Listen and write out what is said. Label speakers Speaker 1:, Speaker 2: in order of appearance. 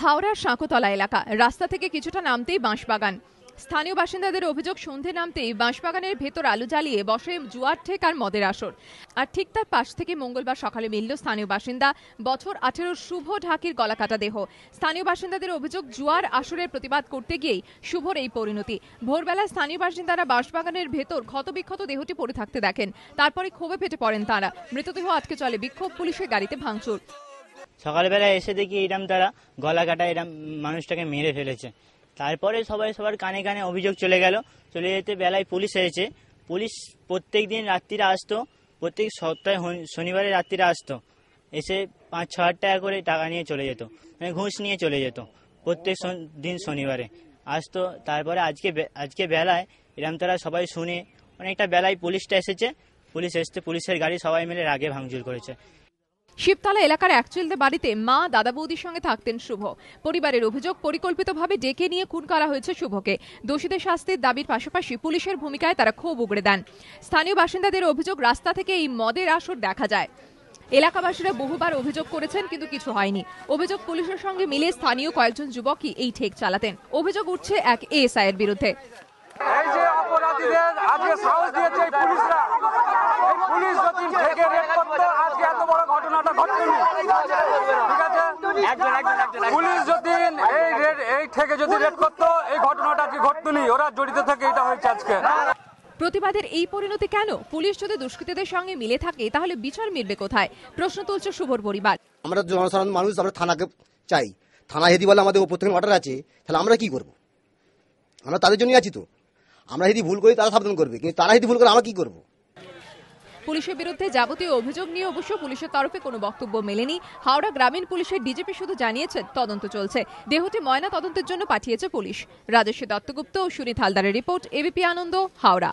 Speaker 1: হাওড়ার সাঁকোতলা এলাকা, রাস্তা থেকে কিছুটা নামতেই বাঁশবাগান। স্থানীয় বাসিন্দাদের অভিযোগ, সন্ধে নামতেই বাঁশবাগানের ভেতর আলো জ্বালিয়ে বসে জুয়ার ঠেক আর মদের আসর। আর ঠিক তার পাশ থেকে মঙ্গলবার সকালে মিলল স্থানীয় বাসিন্দা বছর 18 শুভ ঢাকির গলাকাটা দেহ। স্থানীয় বাসিন্দাদের অভিযোগ, জুয়ার আসরের প্রতিবাদ করতে গিয়েই শুভর এই পরিণতি। ভোরবেলা স্থানীয় বাসিন্দারা বাঁশবাগানের ভেতর ক্ষতবিক্ষত দেহটি পড়ে থাকতে দেখেন। তারপরে ক্ষোভে ফেটে পড়েন তারা। মৃতদেহ আটকে চলে বিক্ষোভ, পুলিশের গাড়িতে ভাঙচুর।
Speaker 2: সকালবেলা এসে দেখি এরম তারা গলা কাটা এরম মানুষটাকে মেরে ফেলেছে। তারপরে সবার কানে কানে অভিযোগ চলে যেতে বেলায় পুলিশ এসেছে। পুলিশ প্রত্যেক দিন রাত্রিরে আসতো, প্রত্যেক সপ্তাহে শনিবারে রাত্রিরে আসতো, এসে 5-6 হাজার টাকা করে টাকা নিয়ে চলে যেত, মানে ঘুষ নিয়ে চলে যেত। প্রত্যেক দিন শনিবারে আসতো। তারপরে আজকে বেলায় এরম তারা সবাই শুনে অনেকটা বেলায় পুলিশটা এসেছে। পুলিশ এসছে, পুলিশের গাড়ি সবাই মিলে রাগে ভাঙচুর করেছে।
Speaker 1: শিবতলা এলাকার একচুয়ালদের বাড়িতে মা দাদা বৌদির সঙ্গে থাকতেন শুভ। পরিবারের অভিযোগ, পরিকল্পিতভাবে ডেকে নিয়ে খুন করা হয়েছে শুভকে। দোষীদের শাস্তির দাবির পাশাপাশি পুলিশের ভূমিকায় তারা ক্ষোভ উগড়ে দেন। স্থানীয় বাসিন্দাদের অভিযোগ, রাস্তা থেকে এই মদের আসর দেখা যায়। এলাকাবাসীরা বহুবার অভিযোগ করেছেন, কিন্তু কিছু হয়নি। অভিযোগ, পুলিশের সঙ্গে মিলে স্থানীয় কয়েকজন যুবকই এই ঠেক চালাতেন। অভিযোগ উঠছে এক এএসআই এর বিরুদ্ধে।
Speaker 3: এই যে অপরাধীদের আজকে সাহস দিয়েছে এই পুলিশরা, এই পুলিশ যদি থেকে রেড করতো আজকে এত বড় ঘটনাটা ঘটতো না। ঠিক আছে, পুলিশ যদি এই থেকে যদি রেড করতো এই ঘটনাটা আজকে ঘটতো না। ওরা জড়িত থেকে এটা হয়েছে আজকে।
Speaker 1: প্রতিবাদের এই পরিণতি কেন? পুলিশ যদি দুষ্কৃতীদের সঙ্গে মিলে থাকে তাহলে বিচার মিলবে কোথায়? প্রশ্ন তুলছে শুভর পরিবার।
Speaker 4: আমরা জনসাধারণ মানুষ, আমরা থানাকে চাই। থানা যদি বলে আমাদের ওপর থেকে অর্ডার আছে, তাহলে আমরা কি করব? আমরা তাদের জন্যই আছি তো। আমরা যদি ভুল করি তারা সাবধান করবে, কিন্তু তারা যদি ভুল করে আমরা কি করব?
Speaker 1: পুলিশের বিরুদ্ধে যাবতীয় অভিযোগ নিয়ে অবশ্য পুলিশের তরফে কোনো বক্তব্য মেলেনি। হাওড়া গ্রামীণ পুলিশের ডিজিপি শুধু জানিয়েছেন তদন্ত চলছে। দেহটি ময়না তদন্তের জন্য পাঠিয়েছে পুলিশ। রাজস্বী দত্তগুপ্ত ও সুনীত হালদারের রিপোর্ট, এবিপি আনন্দ, হাওড়া।